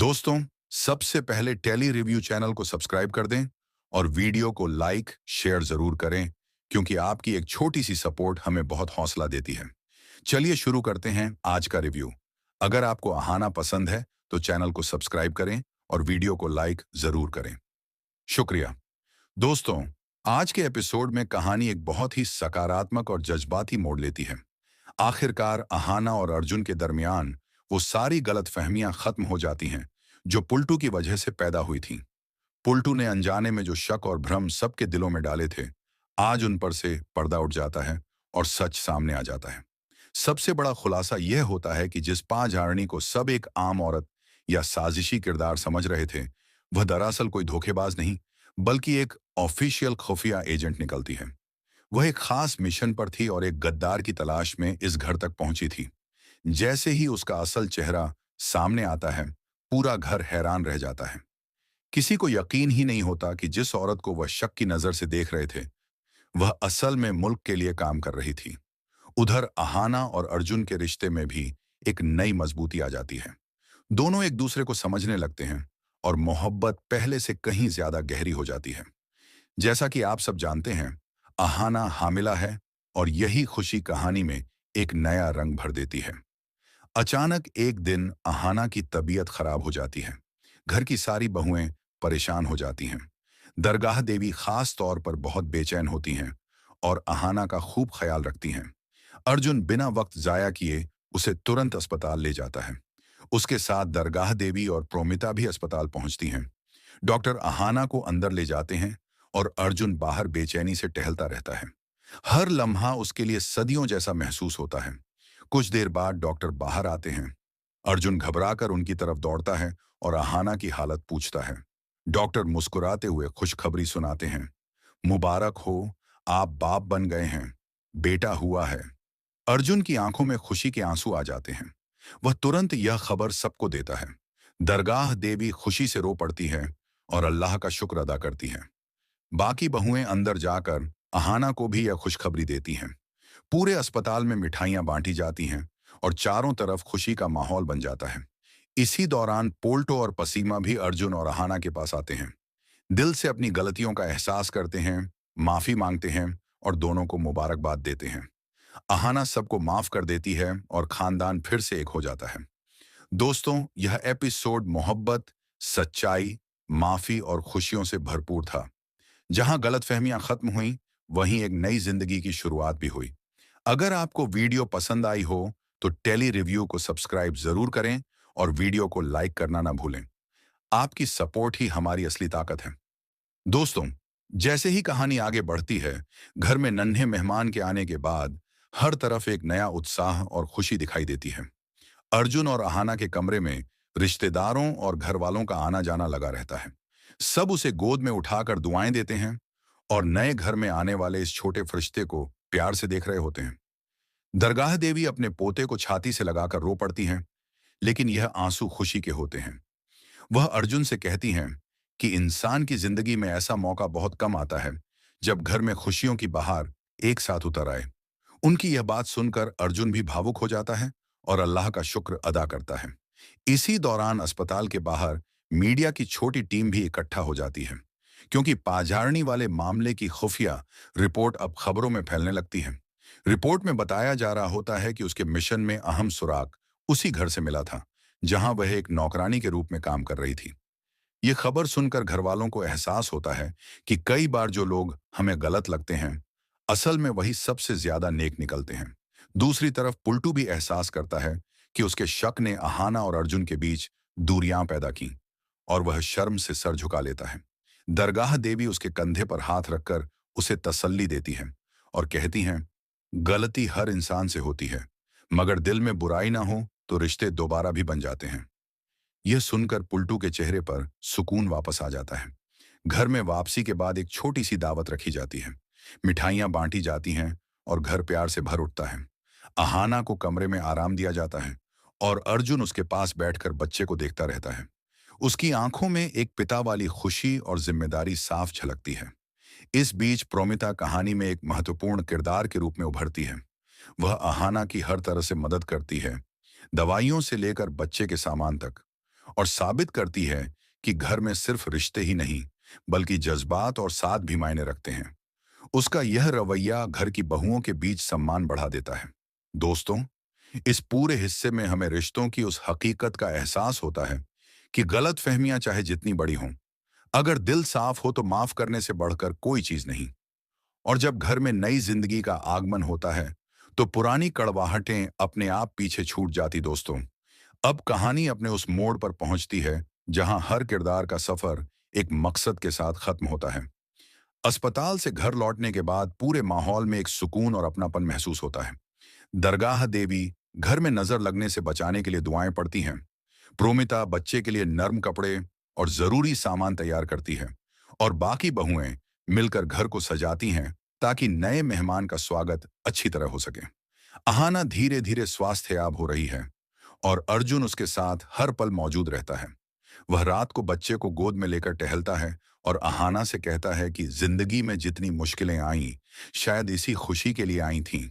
दोस्तों, सबसे पहले टेली रिव्यू चैनल को सब्सक्राइब कर दें और वीडियो को लाइक शेयर जरूर करें क्योंकि आपकी एक छोटी सी सपोर्ट हमें बहुत हौसला देती है। चलिए शुरू करते हैं आज का रिव्यू। अगर आपको अहाना पसंद है तो चैनल को सब्सक्राइब करें और वीडियो को लाइक जरूर करें। शुक्रिया। दोस्तों, आज के एपिसोड में कहानी एक बहुत ही सकारात्मक और जज्बाती मोड़ लेती है। आखिरकार अहाना और अर्जुन के दरमियान वो सारी गलतफहमियां खत्म हो जाती हैं जो पुल्टू की वजह से पैदा हुई थीं। पुल्टू ने अनजाने में जो शक और भ्रम सबके दिलों में डाले थे, आज उन पर से पर्दा उठ जाता है और सच सामने आ जाता है। सबसे बड़ा खुलासा यह होता है कि जिस पांचहारणी को सब एक आम औरत या साजिशी किरदार समझ रहे थे, वह दरअसल कोई धोखेबाज नहीं बल्कि एक ऑफिशियल खुफिया एजेंट निकलती है। वह एक खास मिशन पर थी और एक गद्दार की तलाश में इस घर तक पहुंची थी। जैसे ही उसका असल चेहरा सामने आता है, पूरा घर हैरान रह जाता है। किसी को यकीन ही नहीं होता कि जिस औरत को वह शक की नजर से देख रहे थे, वह असल में मुल्क के लिए काम कर रही थी। उधर अहाना और अर्जुन के रिश्ते में भी एक नई मजबूती आ जाती है। दोनों एक दूसरे को समझने लगते हैं और मोहब्बत पहले से कहीं ज्यादा गहरी हो जाती है। जैसा कि आप सब जानते हैं, अहाना हामिला है और यही खुशी कहानी में एक नया रंग भर देती है। अचानक एक दिन अहाना की तबीयत खराब हो जाती है। घर की सारी बहुएं परेशान हो जाती हैं। दरगाह देवी खास तौर पर बहुत बेचैन होती हैं और अहाना का खूब ख्याल रखती हैं। अर्जुन बिना वक्त जाया किए उसे तुरंत अस्पताल ले जाता है। उसके साथ दरगाह देवी और प्रोमिता भी अस्पताल पहुंचती हैं। डॉक्टर अहाना को अंदर ले जाते हैं और अर्जुन बाहर बेचैनी से टहलता रहता है। हर लम्हा उसके लिए सदियों जैसा महसूस होता है। कुछ देर बाद डॉक्टर बाहर आते हैं। अर्जुन घबराकर उनकी तरफ दौड़ता है और अहाना की हालत पूछता है। डॉक्टर मुस्कुराते हुए खुशखबरी सुनाते हैं। मुबारक हो, आप बाप बन गए हैं, बेटा हुआ है। अर्जुन की आंखों में खुशी के आंसू आ जाते हैं। वह तुरंत यह खबर सबको देता है। दरगाह देवी खुशी से रो पड़ती है और अल्लाह का शुक्र अदा करती है। बाकी बहुएं अंदर जाकर अहाना को भी यह खुशखबरी देती हैं। पूरे अस्पताल में मिठाइयां बांटी जाती हैं और चारों तरफ खुशी का माहौल बन जाता है। इसी दौरान पोल्टो और पसीमा भी अर्जुन और अहाना के पास आते हैं। दिल से अपनी गलतियों का एहसास करते हैं, माफी मांगते हैं और दोनों को मुबारकबाद देते हैं। अहाना सबको माफ कर देती है और खानदान फिर से एक हो जाता है। दोस्तों, यह एपिसोड मोहब्बत, सच्चाई, माफी और खुशियों से भरपूर था। जहां गलतफहमियां खत्म हुईं, वहीं एक नई जिंदगी की शुरुआत भी हुई। अगर आपको वीडियो पसंद आई हो तो टेली रिव्यू को सब्सक्राइब जरूर करें और वीडियो को लाइक करना ना भूलें। आपकी सपोर्ट ही हमारी असली ताकत है। दोस्तों, जैसे ही कहानी आगे बढ़ती है, घर में नन्हे मेहमान के आने के बाद हर तरफ एक नया उत्साह और खुशी दिखाई देती है। अर्जुन और अहाना के कमरे में रिश्तेदारों और घर वालों का आना जाना लगा रहता है। सब उसे गोद में उठाकर दुआएं देते हैं और नए घर में आने वाले इस छोटे फरिश्ते को प्यार से देख रहे होते हैं। दरगाह देवी अपने पोते को छाती से लगाकर रो पड़ती हैं, लेकिन यह आंसू खुशी के होते हैं। वह अर्जुन से कहती हैं कि इंसान की जिंदगी में ऐसा मौका बहुत कम आता है जब घर में खुशियों की बहार एक साथ उतर आए। उनकी यह बात सुनकर अर्जुन भी भावुक हो जाता है और अल्लाह का शुक्र अदा करता है। इसी दौरान अस्पताल के बाहर मीडिया की छोटी टीम भी इकट्ठा हो जाती है क्योंकि पाजारनी वाले मामले की खुफिया रिपोर्ट अब खबरों में फैलने लगती है। रिपोर्ट में बताया जा रहा होता है कि उसके मिशन में अहम सुराग उसी घर से मिला था जहां वह एक नौकरानी के रूप में काम कर रही थी। ये खबर सुनकर घर वालों को एहसास होता है कि कई बार जो लोग हमें गलत लगते हैं, असल में वही सबसे ज्यादा नेक निकलते हैं। दूसरी तरफ पुल्टू भी एहसास करता है कि उसके शक ने अहाना और अर्जुन के बीच दूरियां पैदा की और वह शर्म से सर झुका लेता है। दरगाह देवी उसके कंधे पर हाथ रखकर उसे तसल्ली देती है और कहती हैं, गलती हर इंसान से होती है, मगर दिल में बुराई ना हो तो रिश्ते दोबारा भी बन जाते हैं। यह सुनकर पुल्टू के चेहरे पर सुकून वापस आ जाता है। घर में वापसी के बाद एक छोटी सी दावत रखी जाती है। मिठाइयां बांटी जाती हैं और घर प्यार से भर उठता है। अहाना को कमरे में आराम दिया जाता है और अर्जुन उसके पास बैठकर बच्चे को देखता रहता है। उसकी आंखों में एक पिता वाली खुशी और जिम्मेदारी साफ झलकती है। इस बीच प्रोमिता कहानी में एक महत्वपूर्ण किरदार के रूप में उभरती है। वह अहाना की हर तरह से मदद करती है, दवाइयों से लेकर बच्चे के सामान तक। और साबित करती है कि घर में सिर्फ रिश्ते ही नहीं, बल्कि जज्बात और साथ भी मायने रखते हैं। उसका यह रवैया घर की बहुओं के बीच सम्मान बढ़ा देता है। दोस्तों, इस पूरे हिस्से में हमें रिश्तों की उस हकीकत का एहसास होता है कि गलत फहमियां चाहे जितनी बड़ी हों, अगर दिल साफ हो तो माफ करने से बढ़कर कोई चीज नहीं। और जब घर में नई जिंदगी का आगमन होता है, तो पुरानी कड़वाहटें अपने आप पीछे छूट जाती। दोस्तों, अब कहानी अपने उस मोड़ पर पहुंचती है जहां हर किरदार का सफर एक मकसद के साथ खत्म होता है। अस्पताल से घर लौटने के बाद पूरे माहौल में एक सुकून और अपनापन महसूस होता है। दरगाह देवी घर में नजर लगने से बचाने के लिए दुआएं पड़ती हैं। प्रोमिता बच्चे के लिए नर्म कपड़े और जरूरी सामान तैयार करती है, और बाकी बहुएं मिलकर घर को सजाती हैं ताकि नए मेहमान का स्वागत अच्छी तरह हो सके। अहाना धीरे धीरे स्वास्थ्ययाब हो रही है, और अर्जुन उसके साथ हर पल मौजूद रहता है। वह रात को बच्चे को गोद में लेकर टहलता है और अहाना से कहता है कि जिंदगी में जितनी मुश्किलें आईं, शायद इसी खुशी के लिए आई थीं।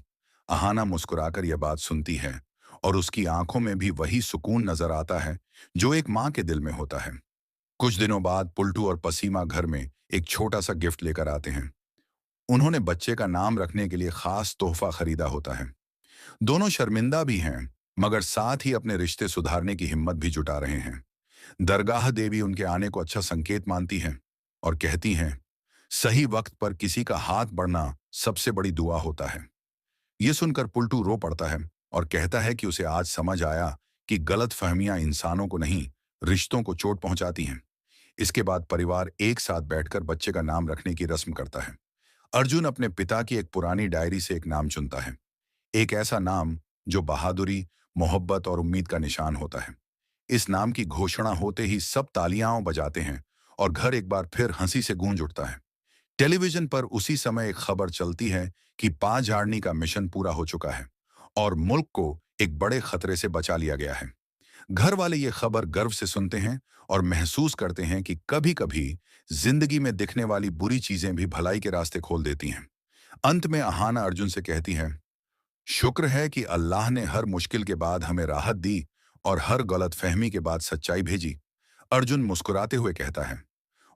अहाना मुस्कुराकर यह बात सुनती है, और उसकी आंखों में भी वही सुकून नजर आता है जो एक माँ के दिल में होता है। कुछ दिनों बाद पुल्टू और पसीमा घर में एक छोटा सा गिफ्ट लेकर आते हैं। उन्होंने बच्चे का नाम रखने के लिए खास तोहफा खरीदा होता है। दोनों शर्मिंदा भी हैं, मगर साथ ही अपने रिश्ते सुधारने की हिम्मत भी जुटा रहे हैं। दरगाह देवी उनके आने को अच्छा संकेत मानती हैं और कहती हैं, सही वक्त पर किसी का हाथ बढ़ना सबसे बड़ी दुआ होता है। ये सुनकर पुल्टू रो पड़ता है और कहता है कि उसे आज समझ आया कि गलत फहमियां इंसानों को नहीं, रिश्तों को चोट पहुंचाती हैं। इसके बाद परिवार एक साथ बैठकर बच्चे का नाम रखने की रस्म करता है। अर्जुन अपने पिता की एक पुरानी डायरी से एक नाम चुनता है, एक ऐसा नाम जो बहादुरी, मोहब्बत और उम्मीद का निशान होता है। इस नाम की घोषणा होते ही सब तालियां बजाते हैं और घर एक बार फिर हंसी से गूंज उठता है। टेलीविजन पर उसी समय एक खबर चलती है कि पा झाड़नी का मिशन पूरा हो चुका है और मुल्क को एक बड़े खतरे से बचा लिया गया है। घर वाले ये खबर गर्व से सुनते हैं और महसूस करते हैं कि कभी-कभी जिंदगी में दिखने वाली बुरी चीजें भी भलाई के रास्ते खोल देती हैं। अंत में अहाना अर्जुन से कहती है, शुक्र है कि अल्लाह ने हर मुश्किल के बाद हमें राहत दी और हर गलतफहमी के बाद सच्चाई भेजी। अर्जुन मुस्कुराते हुए कहता है,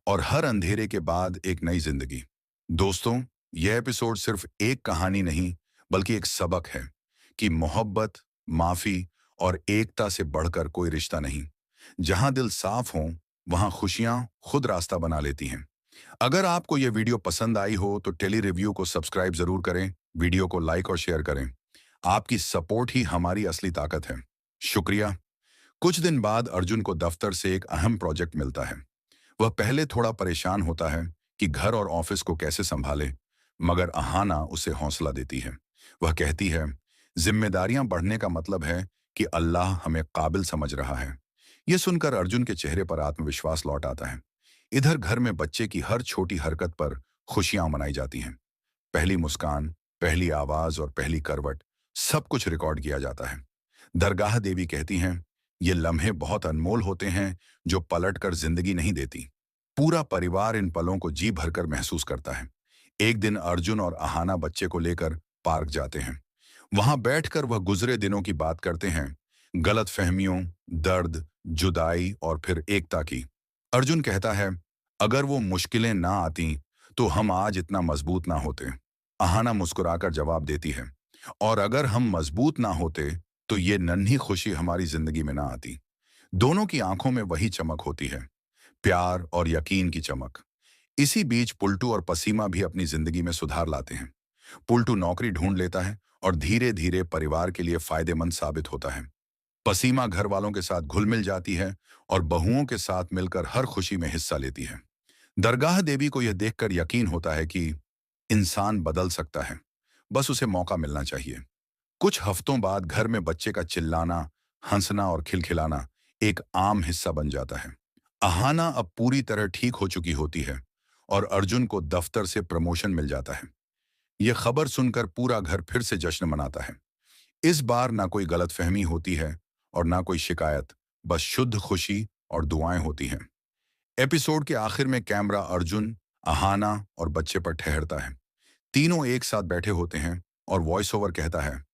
और हर अंधेरे के बाद एक नई जिंदगी। दोस्तों, यह एपिसोड सिर्फ एक कहानी नहीं, बल्कि एक सबक है कि मोहब्बत, माफी और एकता से बढ़कर कोई रिश्ता नहीं। जहां दिल साफ हो, वहां खुशियां खुद रास्ता बना लेती हैं। अगर आपको यह वीडियो पसंद आई हो तो टेली रिव्यू को सब्सक्राइब जरूर करें, वीडियो को लाइक और शेयर करें। आपकी सपोर्ट ही हमारी असली ताकत है। शुक्रिया। कुछ दिन बाद अर्जुन को दफ्तर से एक अहम प्रोजेक्ट मिलता है। वह पहले थोड़ा परेशान होता है कि घर और ऑफिस को कैसे संभाले, मगर अहाना उसे हौसला देती है। वह कहती है, जिम्मेदारियां बढ़ने का मतलब है कि अल्लाह हमें काबिल समझ रहा है। यह सुनकर अर्जुन के चेहरे पर आत्मविश्वास लौट आता है। इधर घर में बच्चे की हर छोटी हरकत पर खुशियां मनाई जाती हैं। पहली मुस्कान, पहली आवाज और पहली करवट, सब कुछ रिकॉर्ड किया जाता है। दरगाह देवी कहती हैं, ये लम्हे बहुत अनमोल होते हैं जो पलट कर जिंदगी नहीं देती। पूरा परिवार इन पलों को जी भरकर महसूस करता है। एक दिन अर्जुन और अहाना बच्चे को लेकर पार्क जाते हैं। वहां बैठकर वह गुजरे दिनों की बात करते हैं, गलत फहमियों, दर्द, जुदाई और फिर एकता की। अर्जुन कहता है, अगर वो मुश्किलें ना आती तो हम आज इतना मजबूत ना होते। अहाना मुस्कुराकर जवाब देती है, और अगर हम मजबूत ना होते तो ये नन्ही खुशी हमारी जिंदगी में ना आती। दोनों की आंखों में वही चमक होती है, प्यार और यकीन की चमक। इसी बीच पुल्टू और पसीमा भी अपनी जिंदगी में सुधार लाते हैं। पुल्टू नौकरी ढूंढ लेता है और धीरे धीरे परिवार के लिए फायदेमंद साबित होता है। पसीमा घर वालों के साथ घुल मिल जाती है और बहुओं के साथ मिलकर हर खुशी में हिस्सा लेती है। दरगाह देवी को यह देखकर यकीन होता है कि इंसान बदल सकता है, बस उसे मौका मिलना चाहिए। कुछ हफ्तों बाद घर में बच्चे का चिल्लाना, हंसना और खिलखिलाना एक आम हिस्सा बन जाता है। अहाना अब पूरी तरह ठीक हो चुकी होती है और अर्जुन को दफ्तर से प्रमोशन मिल जाता है। यह खबर सुनकर पूरा घर फिर से जश्न मनाता है। इस बार ना कोई गलतफहमी होती है और ना कोई शिकायत, बस शुद्ध खुशी और दुआएं होती हैं। एपिसोड के आखिर में कैमरा अर्जुन, अहाना और बच्चे पर ठहरता है। तीनों एक साथ बैठे होते हैं और वॉइस ओवर कहता है,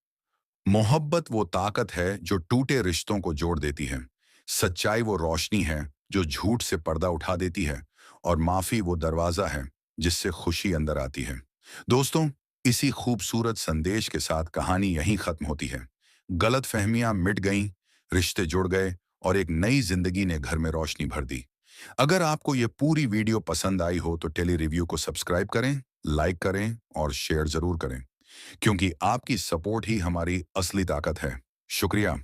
मोहब्बत वो ताकत है जो टूटे रिश्तों को जोड़ देती है। सच्चाई वो रोशनी है जो झूठ से पर्दा उठा देती है, और माफी वो दरवाजा है जिससे खुशी अंदर आती है। दोस्तों, इसी खूबसूरत संदेश के साथ कहानी यहीं खत्म होती है। गलत फहमियां मिट गईं, रिश्ते जुड़ गए, और एक नई जिंदगी ने घर में रोशनी भर दी। अगर आपको ये पूरी वीडियो पसंद आई हो तो टेली रिव्यू को सब्सक्राइब करें, लाइक करें और शेयर जरूर करें, क्योंकि आपकी सपोर्ट ही हमारी असली ताकत है। शुक्रिया।